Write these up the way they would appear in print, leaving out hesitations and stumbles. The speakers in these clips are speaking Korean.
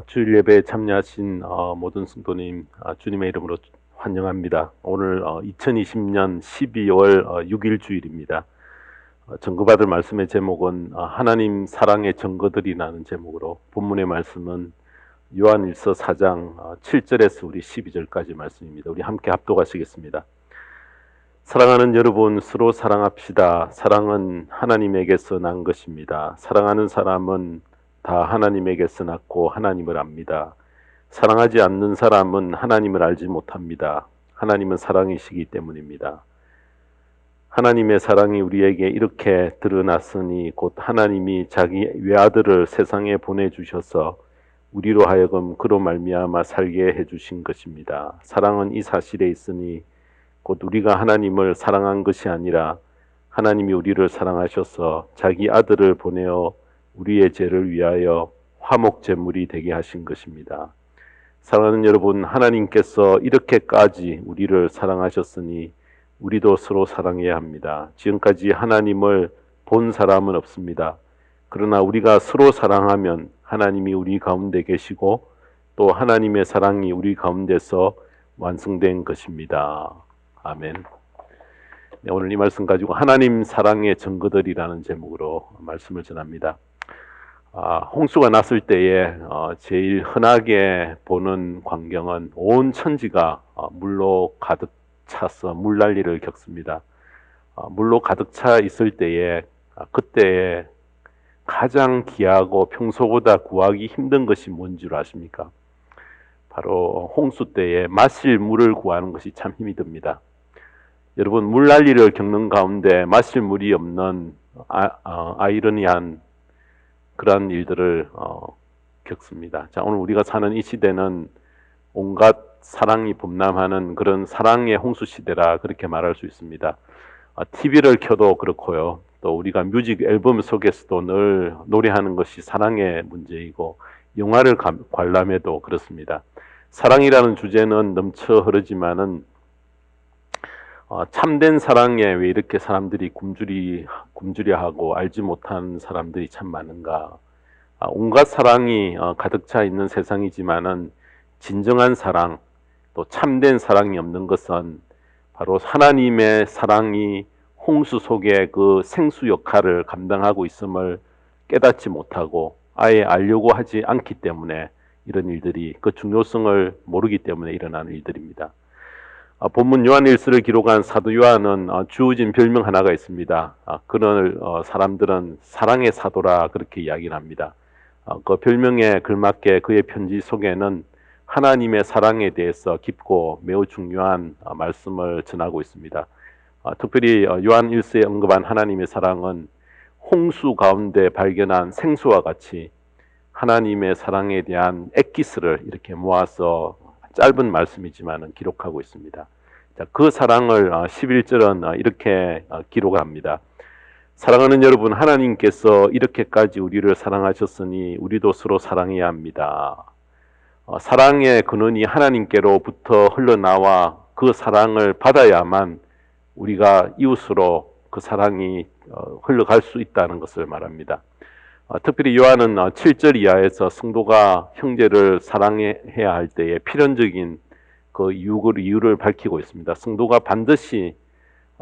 주일 예배에 참여하신 모든 성도님 주님의 이름으로 환영합니다. 오늘 2020년 12월 6일 주일입니다. 전거받을 말씀의 제목은 하나님 사랑의 증거들이라는 제목으로 본문의 말씀은 요한일서 4장 7절에서 우리 12절까지 말씀입니다. 우리 함께 합독하시겠습니다. 사랑하는 여러분, 서로 사랑합시다. 사랑은 하나님에게서 난 것입니다. 사랑하는 사람은 다 하나님에게서 났고 하나님을 압니다. 사랑하지 않는 사람은 하나님을 알지 못합니다. 하나님은 사랑이시기 때문입니다. 하나님의 사랑이 우리에게 이렇게 드러났으니 곧 하나님이 자기 외아들을 세상에 보내주셔서 우리로 하여금 그로 말미암아 살게 해주신 것입니다. 사랑은 이 사실에 있으니 곧 우리가 하나님을 사랑한 것이 아니라 하나님이 우리를 사랑하셔서 자기 아들을 보내어 우리의 죄를 위하여 화목제물이 되게 하신 것입니다. 사랑하는 여러분, 하나님께서 이렇게까지 우리를 사랑하셨으니 우리도 서로 사랑해야 합니다. 지금까지 하나님을 본 사람은 없습니다. 그러나 우리가 서로 사랑하면 하나님이 우리 가운데 계시고 또 하나님의 사랑이 우리 가운데서 완성된 것입니다. 아멘. 네, 오늘 이 말씀 가지고 하나님 사랑의 증거들이라는 제목으로 말씀을 전합니다. 홍수가 났을 때에 제일 흔하게 보는 광경은 온 천지가 물로 가득 차서 물난리를 겪습니다. 물로 가득 차 있을 때에 그때에 가장 귀하고 평소보다 구하기 힘든 것이 뭔 줄 아십니까? 바로 홍수 때에 마실 물을 구하는 것이 참 힘이 듭니다. 여러분, 물난리를 겪는 가운데 마실 물이 없는 아이러니한 그러한 일들을 겪습니다. 자, 오늘 우리가 사는 이 시대는 온갖 사랑이 범람하는 그런 사랑의 홍수 시대라 그렇게 말할 수 있습니다. TV를 켜도 그렇고요. 또 우리가 뮤직 앨범 속에서도 늘 노래하는 것이 사랑의 문제이고 영화를 관람해도 그렇습니다. 사랑이라는 주제는 넘쳐 흐르지만은 참된 사랑에 왜 이렇게 사람들이 굶주려하고 알지 못한 사람들이 참 많은가. 온갖 사랑이 가득 차 있는 세상이지만은 진정한 사랑, 또 참된 사랑이 없는 것은 바로 하나님의 사랑이 홍수 속에 그 생수 역할을 감당하고 있음을 깨닫지 못하고 아예 알려고 하지 않기 때문에 이런 일들이, 그 중요성을 모르기 때문에 일어나는 일들입니다. 본문 요한일서를 기록한 사도 요한은 주어진 별명 하나가 있습니다. 그를 사람들은 사랑의 사도라 그렇게 이야기를 합니다. 그 별명에 걸맞게 그의 편지 속에는 하나님의 사랑에 대해서 깊고 매우 중요한 말씀을 전하고 있습니다. 특별히 요한일서에 언급한 하나님의 사랑은 홍수 가운데 발견한 생수와 같이 하나님의 사랑에 대한 엑기스를 이렇게 모아서 짧은 말씀이지만 기록하고 있습니다. 자, 그 사랑을 11절은 이렇게 기록합니다. 사랑하는 여러분, 하나님께서 이렇게까지 우리를 사랑하셨으니 우리도 서로 사랑해야 합니다. 사랑의 근원이 하나님께로부터 흘러나와 그 사랑을 받아야만 우리가 이웃으로 그 사랑이 흘러갈 수 있다는 것을 말합니다. 특별히 요한은 7절 이하에서 성도가 형제를 사랑해야 할 때에 필연적인 그 이유를 밝히고 있습니다. 성도가 반드시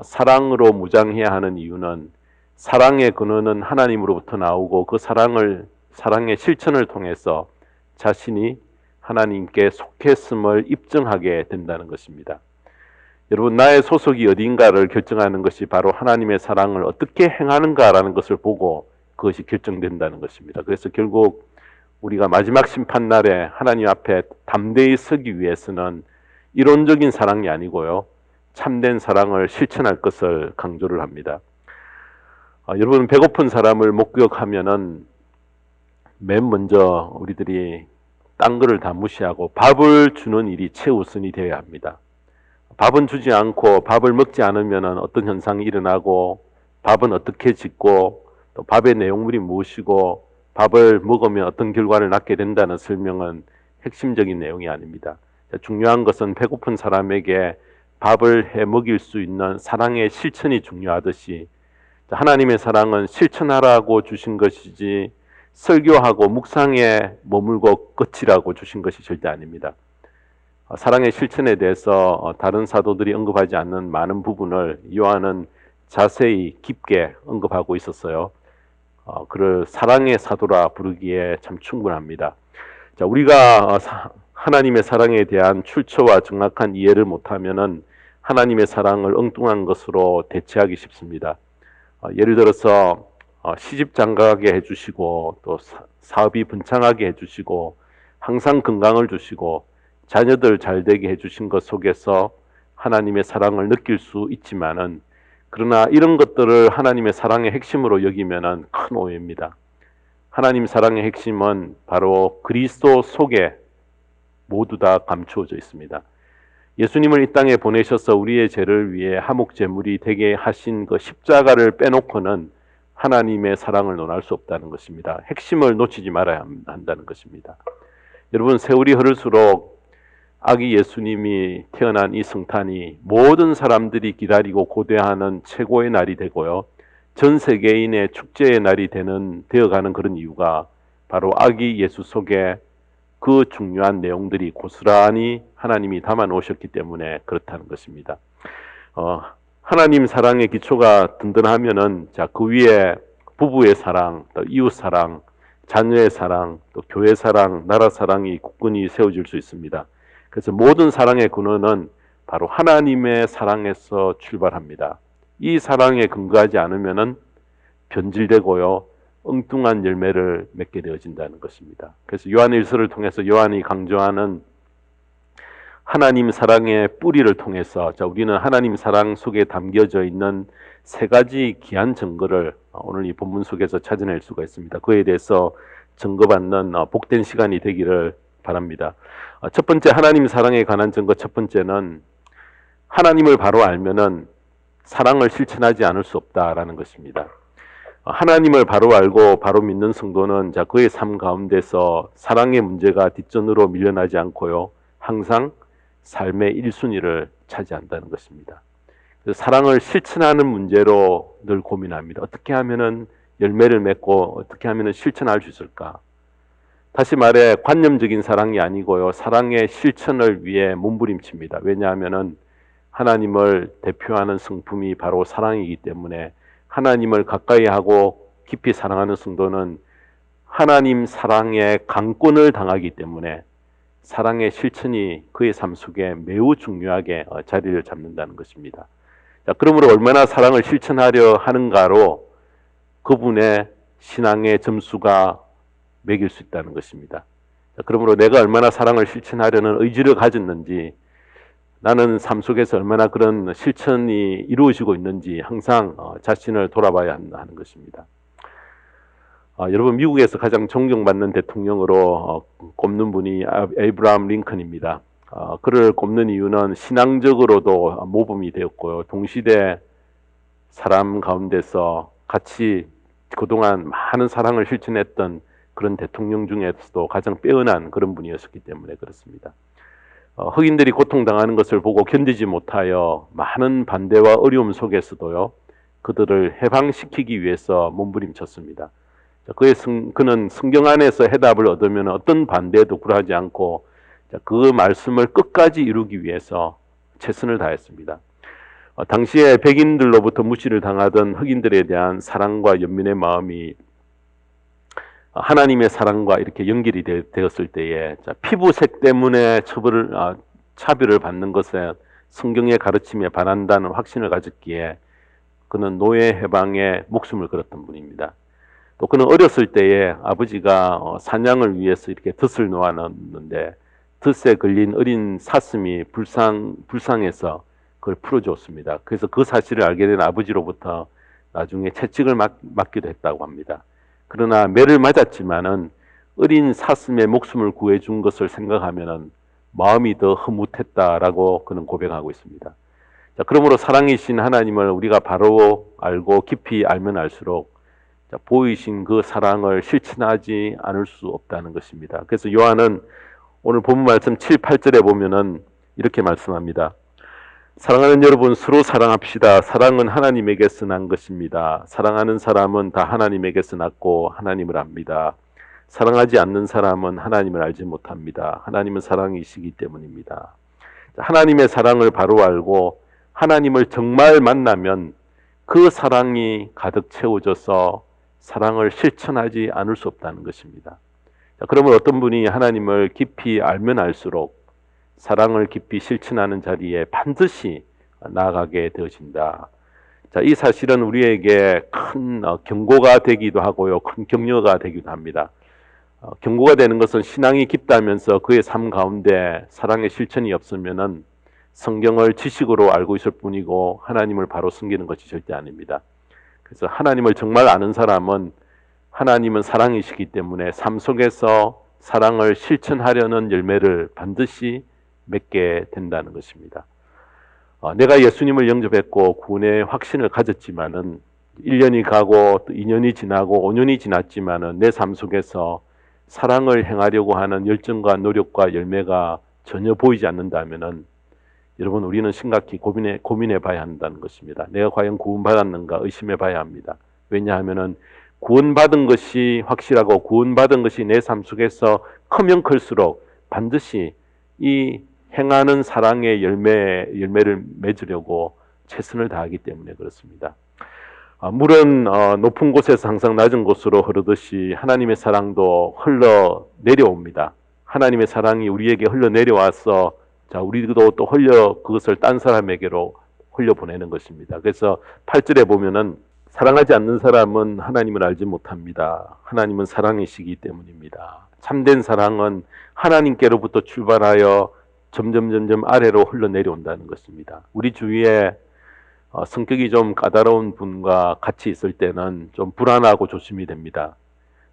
사랑으로 무장해야 하는 이유는 사랑의 근원은 하나님으로부터 나오고 그 사랑의 실천을 통해서 자신이 하나님께 속했음을 입증하게 된다는 것입니다. 여러분, 나의 소속이 어딘가를 결정하는 것이 바로 하나님의 사랑을 어떻게 행하는가라는 것을 보고 그것이 결정된다는 것입니다. 그래서 결국 우리가 마지막 심판날에 하나님 앞에 담대히 서기 위해서는 이론적인 사랑이 아니고요, 참된 사랑을 실천할 것을 강조를 합니다. 여러분, 배고픈 사람을 목격하면은 맨 먼저 우리들이 딴 거를 다 무시하고 밥을 주는 일이 최우선이 되어야 합니다. 밥은 주지 않고 밥을 먹지 않으면 어떤 현상이 일어나고 밥은 어떻게 짓고 또 밥의 내용물이 무엇이고 밥을 먹으면 어떤 결과를 낳게 된다는 설명은 핵심적인 내용이 아닙니다. 중요한 것은 배고픈 사람에게 밥을 해 먹일 수 있는 사랑의 실천이 중요하듯이 하나님의 사랑은 실천하라고 주신 것이지 설교하고 묵상에 머물고 끝이라고 주신 것이 절대 아닙니다. 사랑의 실천에 대해서 다른 사도들이 언급하지 않는 많은 부분을 요한은 자세히 깊게 언급하고 있었어요. 그를 사랑의 사도라 부르기에 참 충분합니다. 자, 우리가 하나님의 사랑에 대한 출처와 정확한 이해를 못하면은 하나님의 사랑을 엉뚱한 것으로 대체하기 쉽습니다. 예를 들어서 시집 장가가게 해주시고 또 사업이 번창하게 해주시고 항상 건강을 주시고 자녀들 잘 되게 해주신 것 속에서 하나님의 사랑을 느낄 수 있지만은, 그러나 이런 것들을 하나님의 사랑의 핵심으로 여기면은 큰 오해입니다. 하나님 사랑의 핵심은 바로 그리스도 속에 모두 다 감추어져 있습니다. 예수님을 이 땅에 보내셔서 우리의 죄를 위해 화목 제물이 되게 하신 그 십자가를 빼놓고는 하나님의 사랑을 논할 수 없다는 것입니다. 핵심을 놓치지 말아야 한다는 것입니다. 여러분, 세월이 흐를수록 아기 예수님이 태어난 이 성탄이 모든 사람들이 기다리고 고대하는 최고의 날이 되고요, 전 세계인의 축제의 날이 되어가는 그런 이유가 바로 아기 예수 속에 그 중요한 내용들이 고스란히 하나님이 담아 놓으셨기 때문에 그렇다는 것입니다. 하나님 사랑의 기초가 든든하면은, 자, 그 위에 부부의 사랑, 또 이웃 사랑, 자녀의 사랑, 또 교회 사랑, 나라 사랑이 굳건히 세워질 수 있습니다. 그래서 모든 사랑의 근원은 바로 하나님의 사랑에서 출발합니다. 이 사랑에 근거하지 않으면은 변질되고요, 엉뚱한 열매를 맺게 되어진다는 것입니다. 그래서 요한일서를 통해서 요한이 강조하는 하나님 사랑의 뿌리를 통해서, 자, 우리는 하나님 사랑 속에 담겨져 있는 세 가지 귀한 증거를 오늘 이 본문 속에서 찾아낼 수가 있습니다. 그에 대해서 증거받는 복된 시간이 되기를 바랍니다. 첫 번째, 하나님 사랑에 관한 증거 첫 번째는 하나님을 바로 알면은 사랑을 실천하지 않을 수 없다라는 것입니다. 하나님을 바로 알고 바로 믿는 성도는, 자, 그의 삶 가운데서 사랑의 문제가 뒷전으로 밀려나지 않고요, 항상 삶의 1순위를 차지한다는 것입니다. 그래서 사랑을 실천하는 문제로 늘 고민합니다. 어떻게 하면은 열매를 맺고 어떻게 하면은 실천할 수 있을까? 다시 말해, 관념적인 사랑이 아니고요, 사랑의 실천을 위해 몸부림칩니다. 왜냐하면은 하나님을 대표하는 성품이 바로 사랑이기 때문에, 하나님을 가까이 하고 깊이 사랑하는 성도는 하나님 사랑의 강권을 당하기 때문에 사랑의 실천이 그의 삶 속에 매우 중요하게 자리를 잡는다는 것입니다. 자, 그러므로 얼마나 사랑을 실천하려 하는가로 그분의 신앙의 점수가 매길 수 있다는 것입니다. 자, 그러므로 내가 얼마나 사랑을 실천하려는 의지를 가졌는지, 나는 삶 속에서 얼마나 그런 실천이 이루어지고 있는지 항상 자신을 돌아봐야 하는 것입니다. 여러분, 미국에서 가장 존경받는 대통령으로 꼽는 분이 에이브라함 링컨입니다. 그를 꼽는 이유는 신앙적으로도 모범이 되었고요, 동시대 사람 가운데서 같이 그동안 많은 사랑을 실천했던 그런 대통령 중에서도 가장 빼어난 그런 분이었기 때문에 그렇습니다. 흑인들이 고통당하는 것을 보고 견디지 못하여 많은 반대와 어려움 속에서도요, 그들을 해방시키기 위해서 몸부림쳤습니다. 그는 성경 안에서 해답을 얻으면 어떤 반대에도 굴하지 않고 그 말씀을 끝까지 이루기 위해서 최선을 다했습니다. 당시에 백인들로부터 무시를 당하던 흑인들에 대한 사랑과 연민의 마음이 하나님의 사랑과 이렇게 연결이 되었을 때에, 피부색 때문에 차별을 받는 것에 성경의 가르침에 반한다는 확신을 가졌기에 그는 노예 해방에 목숨을 걸었던 분입니다. 또 그는 어렸을 때에 아버지가 사냥을 위해서 이렇게 덫을 놓아놨는데 덫에 걸린 어린 사슴이 불쌍해서 그걸 풀어줬습니다. 그래서 그 사실을 알게 된 아버지로부터 나중에 채찍을 맞기도 했다고 합니다. 그러나 매를 맞았지만은 어린 사슴의 목숨을 구해준 것을 생각하면은 마음이 더 흐뭇했다라고 그는 고백하고 있습니다. 자, 그러므로 사랑이신 하나님을 우리가 바로 알고 깊이 알면 알수록 보이신 그 사랑을 실천하지 않을 수 없다는 것입니다. 그래서 요한은 오늘 본문 말씀 7, 8절에 보면은 이렇게 말씀합니다. 사랑하는 여러분, 서로 사랑합시다. 사랑은 하나님에게서 난 것입니다. 사랑하는 사람은 다 하나님에게서 났고 하나님을 압니다. 사랑하지 않는 사람은 하나님을 알지 못합니다. 하나님은 사랑이시기 때문입니다. 하나님의 사랑을 바로 알고 하나님을 정말 만나면 그 사랑이 가득 채워져서 사랑을 실천하지 않을 수 없다는 것입니다. 그러면 어떤 분이 하나님을 깊이 알면 알수록 사랑을 깊이 실천하는 자리에 반드시 나아가게 되어진다. 자, 이 사실은 우리에게 큰 경고가 되기도 하고요, 큰 격려가 되기도 합니다. 경고가 되는 것은 신앙이 깊다면서 그의 삶 가운데 사랑의 실천이 없으면은 성경을 지식으로 알고 있을 뿐이고 하나님을 바로 섬기는 것이 절대 아닙니다. 그래서 하나님을 정말 아는 사람은 하나님은 사랑이시기 때문에 삶 속에서 사랑을 실천하려는 열매를 반드시 맺게 된다는 것입니다. 내가 예수님을 영접했고 구원의 확신을 가졌지만은 1년이 가고 또 2년이 지나고 5년이 지났지만은 내 삶 속에서 사랑을 행하려고 하는 열정과 노력과 열매가 전혀 보이지 않는다면은 여러분, 우리는 심각히 고민해 봐야 한다는 것입니다. 내가 과연 구원받았는가 의심해 봐야 합니다. 왜냐하면은 구원받은 것이 확실하고 구원받은 것이 내 삶 속에서 크면 클수록 반드시 이 행하는 사랑의 열매를 맺으려고 최선을 다하기 때문에 그렇습니다. 물은 높은 곳에서 항상 낮은 곳으로 흐르듯이 하나님의 사랑도 흘러 내려옵니다. 하나님의 사랑이 우리에게 흘러 내려와서 자, 우리도 또 그것을 딴 사람에게로 흘려보내는 것입니다. 그래서 8절에 보면은 사랑하지 않는 사람은 하나님을 알지 못합니다. 하나님은 사랑이시기 때문입니다. 참된 사랑은 하나님께로부터 출발하여 점점 아래로 흘러내려온다는 것입니다. 우리 주위에 성격이 좀 까다로운 분과 같이 있을 때는 좀 불안하고 조심이 됩니다.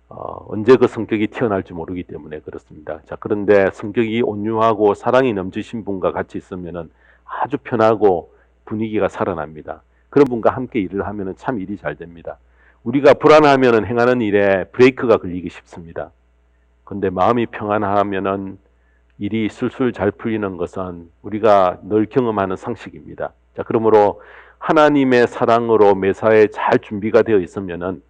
언제 그 성격이 튀어나올지 모르기 때문에 그렇습니다. 자, 그런데 성격이 온유하고 사랑이 넘치신 분과 같이 있으면 아주 편하고 분위기가 살아납니다. 그런 분과 함께 일을 하면 참 일이 잘 됩니다. 우리가 불안하면 행하는 일에 브레이크가 걸리기 쉽습니다. 그런데 마음이 평안하면 일이 술술 잘 풀리는 것은 우리가 늘 경험하는 상식입니다. 자, 그러므로 하나님의 사랑으로 매사에 잘 준비가 되어 있으면은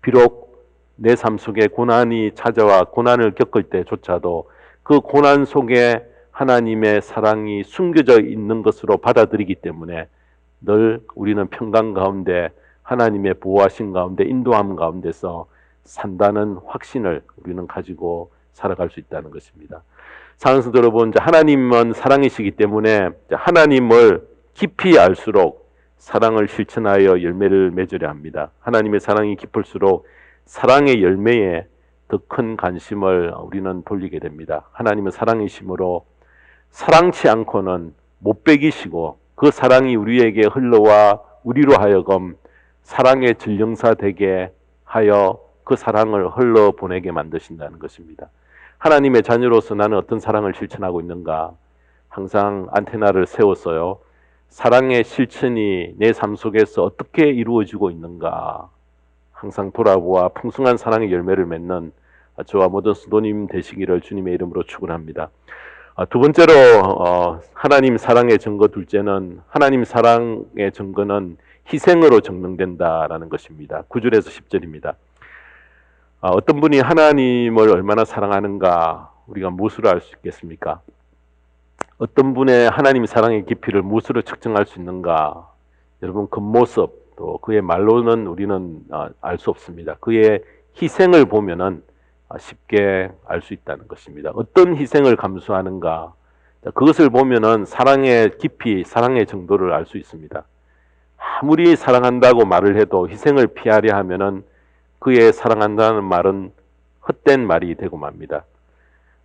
비록 내 삶 속에 고난이 찾아와 고난을 겪을 때조차도 그 고난 속에 하나님의 사랑이 숨겨져 있는 것으로 받아들이기 때문에 늘 우리는 평강 가운데 하나님의 보호하신 가운데 인도함 가운데서 산다는 확신을 우리는 가지고 살아갈 수 있다는 것입니다. 사랑하는 성도 여러분, 하나님은 사랑이시기 때문에 하나님을 깊이 알수록 사랑을 실천하여 열매를 맺으려 합니다. 하나님의 사랑이 깊을수록 사랑의 열매에 더 큰 관심을 우리는 돌리게 됩니다. 하나님은 사랑이시므로 사랑치 않고는 못 배기시고 그 사랑이 우리에게 흘러와 우리로 하여금 사랑의 전령사 되게 하여 그 사랑을 흘러보내게 만드신다는 것입니다. 하나님의 자녀로서 나는 어떤 사랑을 실천하고 있는가? 항상 안테나를 세웠어요. 사랑의 실천이 내 삶 속에서 어떻게 이루어지고 있는가? 항상 돌아보아 풍성한 사랑의 열매를 맺는 저와 모든 성도님 되시기를 주님의 이름으로 축원합니다. 두 번째로 하나님 사랑의 증거, 둘째는 하나님 사랑의 증거는 희생으로 증명된다라는 것입니다. 9절에서 10절입니다. 어떤 분이 하나님을 얼마나 사랑하는가 우리가 무엇으로 알 수 있겠습니까? 어떤 분의 하나님 사랑의 깊이를 무엇으로 측정할 수 있는가? 여러분, 겉모습 또 그의 말로는 우리는 알 수 없습니다. 그의 희생을 보면은 쉽게 알 수 있다는 것입니다. 어떤 희생을 감수하는가? 그것을 보면은 사랑의 깊이, 사랑의 정도를 알 수 있습니다. 아무리 사랑한다고 말을 해도 희생을 피하려 하면은 그의 사랑한다는 말은 헛된 말이 되고 맙니다.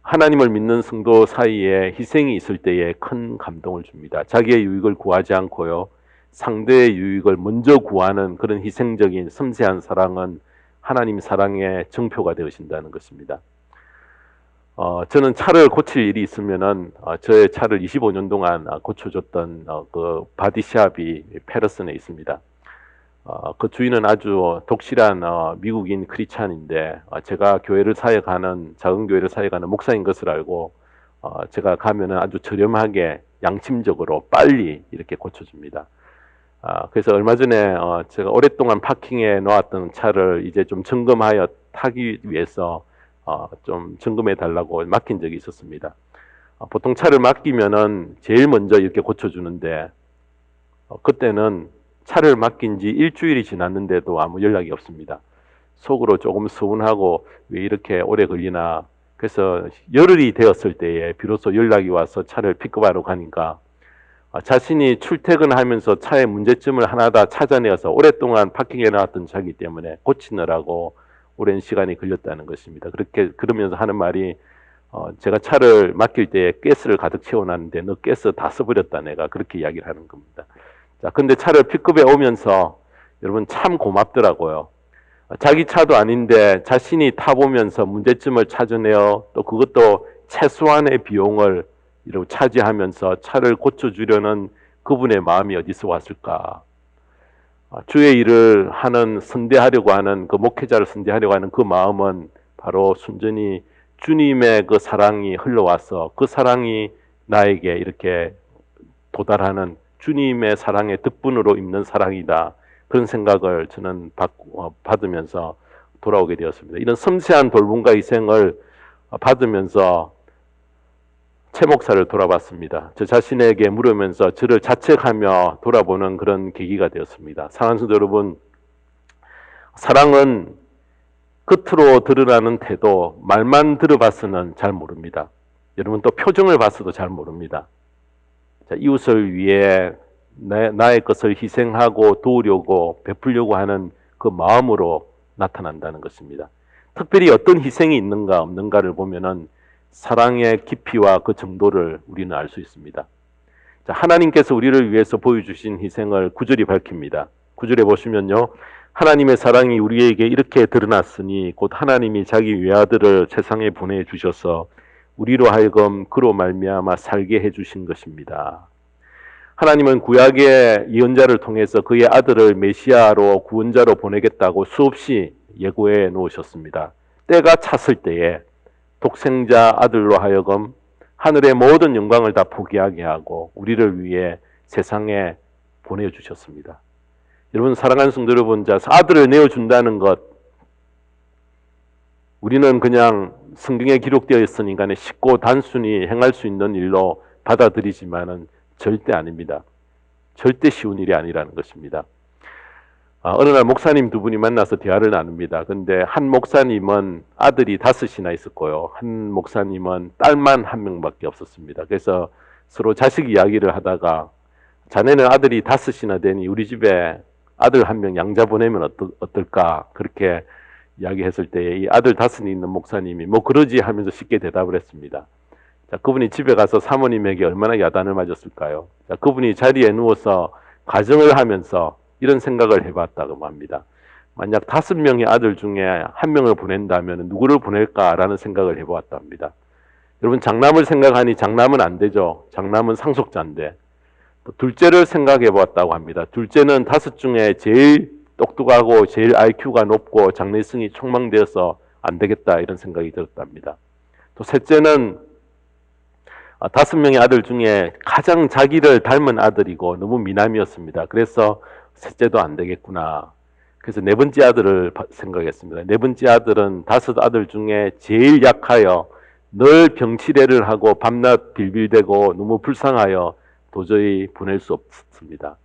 하나님을 믿는 성도 사이에 희생이 있을 때에 큰 감동을 줍니다. 자기의 유익을 구하지 않고요, 상대의 유익을 먼저 구하는 그런 희생적인 섬세한 사랑은 하나님 사랑의 정표가 되어진다는 것입니다. 저는 차를 고칠 일이 있으면은 저의 차를 25년 동안 고쳐줬던 그 바디샵이 페러슨에 있습니다. 그 주인은 아주 독실한 미국인 크리스찬인데 제가 교회를 사역하는 작은 교회를 사역하는 목사인 것을 알고 제가 가면은 아주 저렴하게 양심적으로 빨리 이렇게 고쳐줍니다. 그래서 얼마 전에 제가 오랫동안 파킹에 놓았던 차를 이제 좀 점검하여 타기 위해서 좀 점검해 달라고 맡긴 적이 있었습니다. 보통 차를 맡기면은 제일 먼저 이렇게 고쳐주는데 그때는 차를 맡긴 지 일주일이 지났는데도 아무 연락이 없습니다. 속으로 조금 서운하고 왜 이렇게 오래 걸리나. 그래서 열흘이 되었을 때에 비로소 연락이 와서 차를 픽업하러 가니까 자신이 출퇴근하면서 차의 문제점을 하나 다 찾아내어서 오랫동안 파킹해 놨던 차이기 때문에 고치느라고 오랜 시간이 걸렸다는 것입니다. 그러면서 하는 말이 제가 차를 맡길 때 가스를 가득 채워놨는데 너 가스 다 써버렸다 내가 그렇게 이야기를 하는 겁니다. 자, 근데 차를 픽업해 오면서 여러분 참 고맙더라고요. 자기 차도 아닌데 자신이 타보면서 문제점을 찾아내어 또 그것도 최소한의 비용을 이렇게 차지하면서 차를 고쳐주려는 그분의 마음이 어디서 왔을까? 주의 일을 하는 선대하려고 하는 그 목회자를 선대하려고 하는 그 마음은 바로 순전히 주님의 그 사랑이 흘러와서 그 사랑이 나에게 이렇게 도달하는 주님의 사랑의 덕분으로 입는 사랑이다. 그런 생각을 저는 받으면서 돌아오게 되었습니다. 이런 섬세한 돌봄과 희생을 받으면서 최 목사를 돌아봤습니다. 저 자신에게 물으면서 저를 자책하며 돌아보는 그런 계기가 되었습니다. 사랑하는 성도 여러분, 사랑은 겉으로 드러나는 태도, 말만 들어봐서는 잘 모릅니다. 여러분 또 표정을 봐서도 잘 모릅니다. 자, 이웃을 위해 나의 것을 희생하고 도우려고 베풀려고 하는 그 마음으로 나타난다는 것입니다. 특별히 어떤 희생이 있는가 없는가를 보면은 사랑의 깊이와 그 정도를 우리는 알 수 있습니다. 자, 하나님께서 우리를 위해서 보여주신 희생을 9절이 밝힙니다. 9절에 보시면요. 하나님의 사랑이 우리에게 이렇게 드러났으니 곧 하나님이 자기 외아들을 세상에 보내주셔서 우리로 하여금 그로 말미암아 살게 해주신 것입니다. 하나님은 구약의 예언자를 통해서 그의 아들을 메시아로 구원자로 보내겠다고 수없이 예고해 놓으셨습니다. 때가 찼을 때에 독생자 아들로 하여금 하늘의 모든 영광을 다 포기하게 하고 우리를 위해 세상에 보내주셨습니다. 여러분 사랑하는 성도 여러분, 아들을 내어준다는 것, 우리는 그냥 성경에 기록되어 있으니까 쉽고 단순히 행할 수 있는 일로 받아들이지만은 절대 아닙니다. 절대 쉬운 일이 아니라는 것입니다. 어느 날 목사님 두 분이 만나서 대화를 나눕니다. 근데 한 목사님은 아들이 5이나 있었고요. 한 목사님은 딸만 1명밖에 없었습니다. 그래서 서로 자식 이야기를 하다가 자네는 아들이 5이나 되니 우리 집에 아들 1명 양자 보내면 어떨까? 그렇게 이야기했을 때 이 아들 5이 있는 목사님이 뭐 그러지 하면서 쉽게 대답을 했습니다. 자, 그분이 집에 가서 사모님에게 얼마나 야단을 맞았을까요? 자, 그분이 자리에 누워서 가정을 하면서 이런 생각을 해봤다고 합니다. 만약 5명의 아들 중에 1명을 보낸다면 누구를 보낼까라는 생각을 해보았다 합니다. 여러분 장남을 생각하니 장남은 안 되죠. 장남은 상속자인데 또 둘째를 생각해 보았다고 합니다. 둘째는 5 중에 제일 똑똑하고 제일 IQ가 높고 장래성이 촉망되어서 안 되겠다 이런 생각이 들었답니다. 또 셋째는 5명의 아들 중에 가장 자기를 닮은 아들이고 너무 미남이었습니다. 그래서 셋째도 안 되겠구나. 그래서 4번째 아들을 생각했습니다. 4번째 아들은 5 아들 중에 제일 약하여 늘 병치레를 하고 밤낮 빌빌대고 너무 불쌍하여 도저히 보낼 수 없습니다.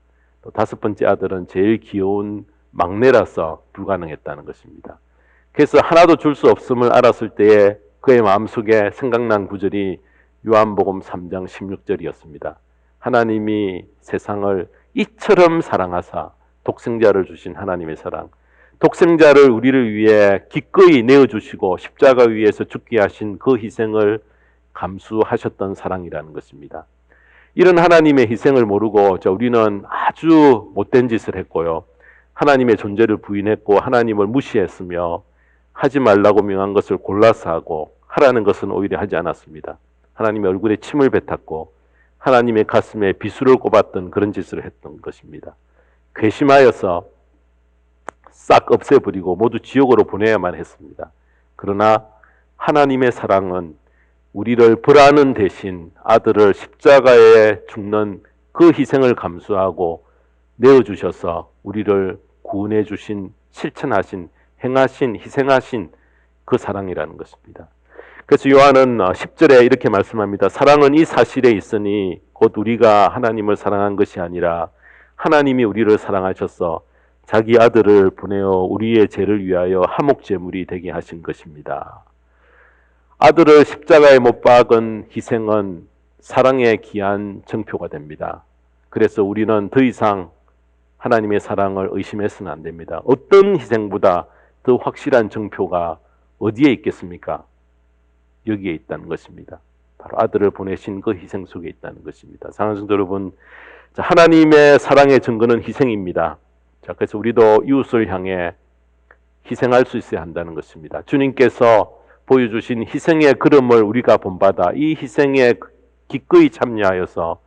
또 5번째 아들은 제일 귀여운 막내라서 불가능했다는 것입니다. 그래서 하나도 줄 수 없음을 알았을 때에 그의 마음속에 생각난 구절이 요한복음 3장 16절이었습니다. 하나님이 세상을 이처럼 사랑하사 독생자를 주신 하나님의 사랑, 독생자를 우리를 위해 기꺼이 내어주시고 십자가 위에서 죽게 하신 그 희생을 감수하셨던 사랑이라는 것입니다. 이런 하나님의 희생을 모르고 우리는 아주 못된 짓을 했고요. 하나님의 존재를 부인했고 하나님을 무시했으며 하지 말라고 명한 것을 골라서 하고 하라는 것은 오히려 하지 않았습니다. 하나님의 얼굴에 침을 뱉었고 하나님의 가슴에 비수를 꼽았던 그런 짓을 했던 것입니다. 괘씸하여서 싹 없애버리고 모두 지옥으로 보내야만 했습니다. 그러나 하나님의 사랑은 우리를 벌하는 대신 아들을 십자가에 죽는 그 희생을 감수하고 내어주셔서 우리를 구원해 주신, 실천하신, 행하신, 희생하신 그 사랑이라는 것입니다. 그래서 요한은 10절에 이렇게 말씀합니다. 사랑은 이 사실에 있으니 곧 우리가 하나님을 사랑한 것이 아니라 하나님이 우리를 사랑하셔서 자기 아들을 보내어 우리의 죄를 위하여 화목제물이 되게 하신 것입니다. 아들을 십자가에 못 박은 희생은 사랑의 귀한 증표가 됩니다. 그래서 우리는 더 이상 하나님의 사랑을 의심해서는 안 됩니다. 어떤 희생보다 더 확실한 증표가 어디에 있겠습니까? 여기에 있다는 것입니다. 바로 아들을 보내신 그 희생 속에 있다는 것입니다. 사랑하는 성도 여러분, 하나님의 사랑의 증거는 희생입니다. 그래서 우리도 이웃을 향해 희생할 수 있어야 한다는 것입니다. 주님께서 보여주신 희생의 걸음을 우리가 본받아 이 희생에 기꺼이 참여하여서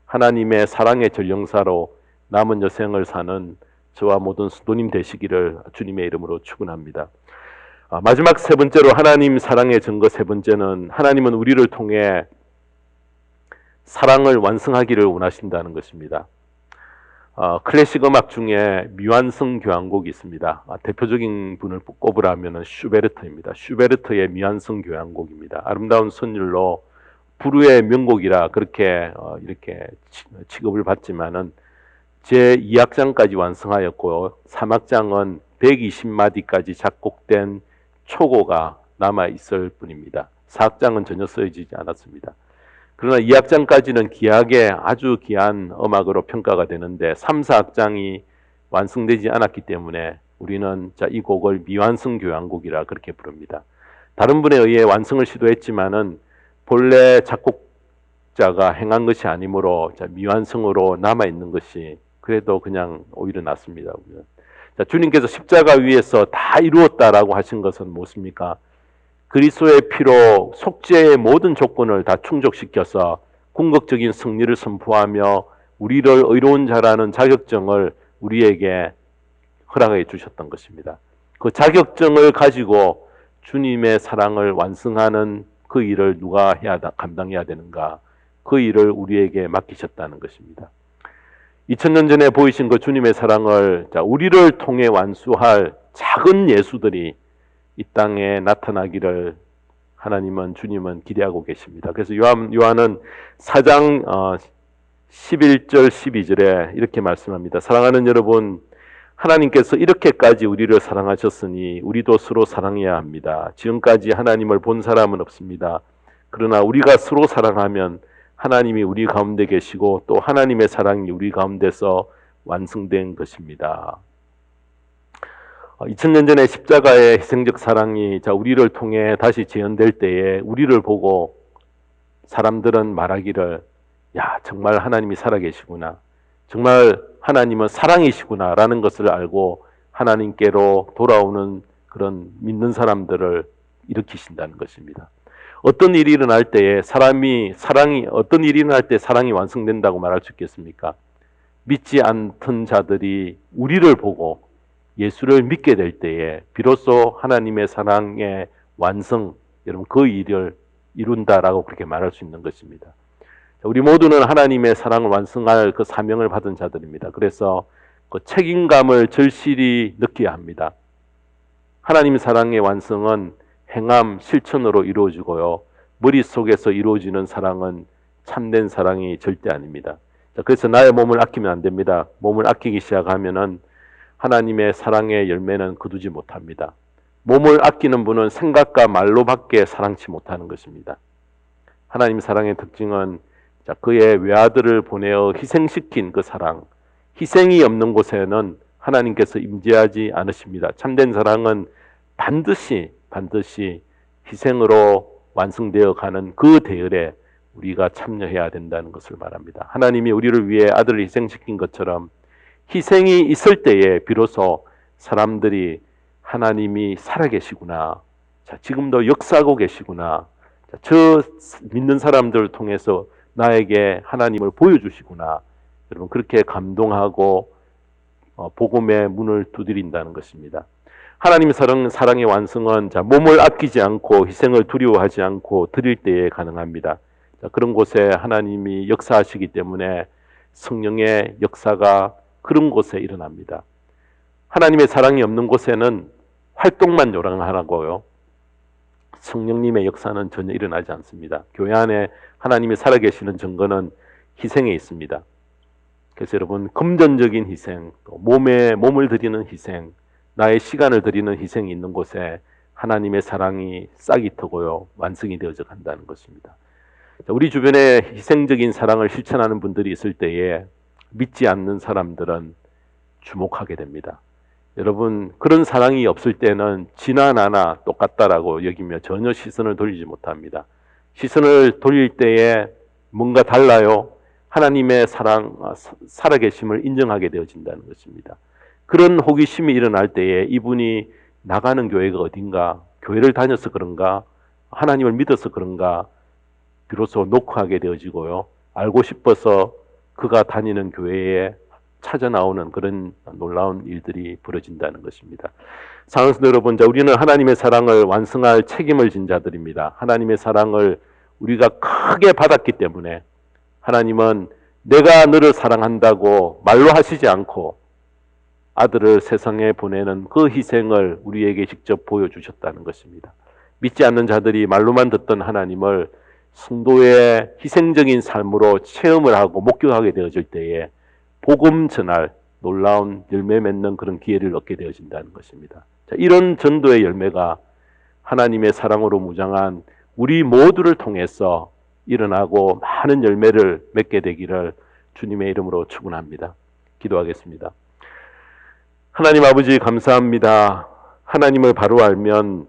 하나님의 사랑의 전령사로 남은 여생을 사는 저와 모든 성도님 되시기를 주님의 이름으로 축원합니다. 마지막 세 번째로 하나님 사랑의 증거 세 번째는 하나님은 우리를 통해 사랑을 완성하기를 원하신다는 것입니다. 클래식 음악 중에 미완성 교향곡이 있습니다. 대표적인 분을 꼽으라면 슈베르트입니다. 슈베르트의 미완성 교향곡입니다. 아름다운 선율로 불후의 명곡이라 그렇게 이렇게 취급을 받지만은 제 2악장까지 완성하였고 3악장은 120마디까지 작곡된 초고가 남아 있을 뿐입니다. 4악장은 전혀 쓰여지지 않았습니다. 그러나 2악장까지는 귀하게 아주 귀한 음악으로 평가가 되는데 3, 4악장이 완성되지 않았기 때문에 우리는 이 곡을 미완성 교향곡이라 그렇게 부릅니다. 다른 분에 의해 완성을 시도했지만은 본래 작곡자가 행한 것이 아니므로 미완성으로 남아 있는 것이 그래도 그냥 오히려 낫습니다. 주님께서 십자가 위에서 다 이루었다라고 하신 것은 무엇입니까? 그리스도의 피로 속죄의 모든 조건을 다 충족시켜서 궁극적인 승리를 선포하며 우리를 의로운 자라는 자격증을 우리에게 허락해 주셨던 것입니다. 그 자격증을 가지고 주님의 사랑을 완성하는 그 일을 누가 감당해야 되는가? 그 일을 우리에게 맡기셨다는 것입니다. 2000년 전에 보이신 그 주님의 사랑을 우리를 통해 완수할 작은 예수들이 이 땅에 나타나기를 하나님은 주님은 기대하고 계십니다. 그래서 요한은 4장 11절 12절에 이렇게 말씀합니다. 사랑하는 여러분, 하나님께서 이렇게까지 우리를 사랑하셨으니 우리도 서로 사랑해야 합니다. 지금까지 하나님을 본 사람은 없습니다. 그러나 우리가 서로 사랑하면 하나님이 우리 가운데 계시고 또 하나님의 사랑이 우리 가운데서 완성된 것입니다. 2000년 전에 십자가의 희생적 사랑이 우리를 통해 다시 재현될 때에 우리를 보고 사람들은 말하기를 야, 정말 하나님이 살아계시구나. 정말 하나님은 사랑이시구나 라는 것을 알고 하나님께로 돌아오는 그런 믿는 사람들을 일으키신다는 것입니다. 어떤 일이 일어날 때에 어떤 일이 일어날 때 사랑이 완성된다고 말할 수 있겠습니까? 믿지 않던 자들이 우리를 보고 예수를 믿게 될 때에 비로소 하나님의 사랑의 완성, 여러분 그 일을 이룬다라고 그렇게 말할 수 있는 것입니다. 우리 모두는 하나님의 사랑을 완성할 그 사명을 받은 자들입니다. 그래서 그 책임감을 절실히 느껴야 합니다. 하나님의 사랑의 완성은 행함, 실천으로 이루어지고요. 머릿속에서 이루어지는 사랑은 참된 사랑이 절대 아닙니다. 그래서 나의 몸을 아끼면 안 됩니다. 몸을 아끼기 시작하면은 하나님의 사랑의 열매는 거두지 못합니다. 몸을 아끼는 분은 생각과 말로밖에 사랑치 못하는 것입니다. 하나님 사랑의 특징은 그의 외아들을 보내어 희생시킨 그 사랑, 희생이 없는 곳에는 하나님께서 임재하지 않으십니다. 참된 사랑은 반드시 희생으로 완성되어 가는 그 대열에 우리가 참여해야 된다는 것을 말합니다. 하나님이 우리를 위해 아들을 희생시킨 것처럼 희생이 있을 때에 비로소 사람들이 하나님이 살아계시구나. 지금도 역사하고 계시구나. 저 믿는 사람들을 통해서 나에게 하나님을 보여주시구나. 여러분 그렇게 감동하고 복음의 문을 두드린다는 것입니다. 하나님의 사랑의 완성은 몸을 아끼지 않고 희생을 두려워하지 않고 드릴 때에 가능합니다. 그런 곳에 하나님이 역사하시기 때문에 성령의 역사가 그런 곳에 일어납니다. 하나님의 사랑이 없는 곳에는 활동만 요란하고요. 성령님의 역사는 전혀 일어나지 않습니다. 교회 안에 하나님이 살아계시는 증거는 희생에 있습니다. 그래서 여러분, 금전적인 희생, 또 몸을 드리는 희생, 나의 시간을 드리는 희생이 있는 곳에 하나님의 사랑이 싹이 트고요, 완성이 되어져 간다는 것입니다. 우리 주변에 희생적인 사랑을 실천하는 분들이 있을 때에 믿지 않는 사람들은 주목하게 됩니다. 여러분, 그런 사랑이 없을 때는 지나 나나 똑같다라고 여기며 전혀 시선을 돌리지 못합니다. 시선을 돌릴 때에 뭔가 달라요. 하나님의 사랑, 살아계심을 인정하게 되어진다는 것입니다. 그런 호기심이 일어날 때에 이분이 나가는 교회가 어딘가, 교회를 다녀서 그런가, 하나님을 믿어서 그런가, 비로소 녹화하게 되어지고요. 알고 싶어서 그가 다니는 교회에 찾아 나오는 그런 놀라운 일들이 벌어진다는 것입니다. 사랑하는 성도 여러분, 우리는 하나님의 사랑을 완성할 책임을 진 자들입니다. 하나님의 사랑을 우리가 크게 받았기 때문에 하나님은 내가 너를 사랑한다고 말로 하시지 않고 아들을 세상에 보내는 그 희생을 우리에게 직접 보여주셨다는 것입니다. 믿지 않는 자들이 말로만 듣던 하나님을 성도의 희생적인 삶으로 체험을 하고 목격하게 되어질 때에 복음 전할 놀라운 열매 맺는 그런 기회를 얻게 되어진다는 것입니다. 이런 전도의 열매가 하나님의 사랑으로 무장한 우리 모두를 통해서 일어나고 많은 열매를 맺게 되기를 주님의 이름으로 축원합니다. 기도하겠습니다. 하나님 아버지, 감사합니다. 하나님을 바로 알면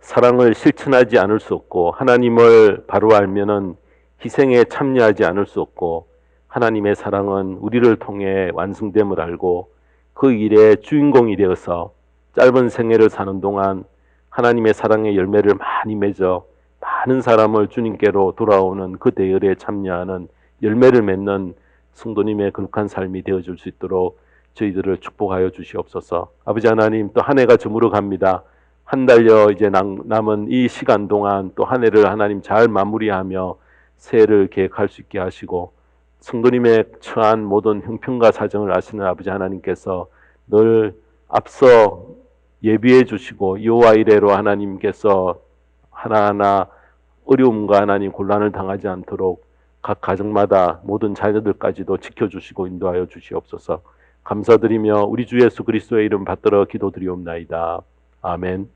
사랑을 실천하지 않을 수 없고, 하나님을 바로 알면은 희생에 참여하지 않을 수 없고, 하나님의 사랑은 우리를 통해 완성됨을 알고 그 일의 주인공이 되어서 짧은 생애를 사는 동안 하나님의 사랑의 열매를 많이 맺어 많은 사람을 주님께로 돌아오는 그 대열에 참여하는 열매를 맺는 성도님의 거룩한 삶이 되어줄 수 있도록 저희들을 축복하여 주시옵소서. 아버지 하나님, 또 한 해가 저물어 갑니다. 한 달여 이제 남은 이 시간 동안 또 한 해를 하나님 잘 마무리하며 새해를 계획할 수 있게 하시고, 성도님의 처한 모든 형편과 사정을 아시는 아버지 하나님께서 늘 앞서 예비해 주시고 여호와 이레로 하나님께서 하나하나 어려움과 하나님 곤란을 당하지 않도록 각 가정마다 모든 자녀들까지도 지켜주시고 인도하여 주시옵소서. 감사드리며 우리 주 예수 그리스도의 이름 받들어 기도드리옵나이다. 아멘.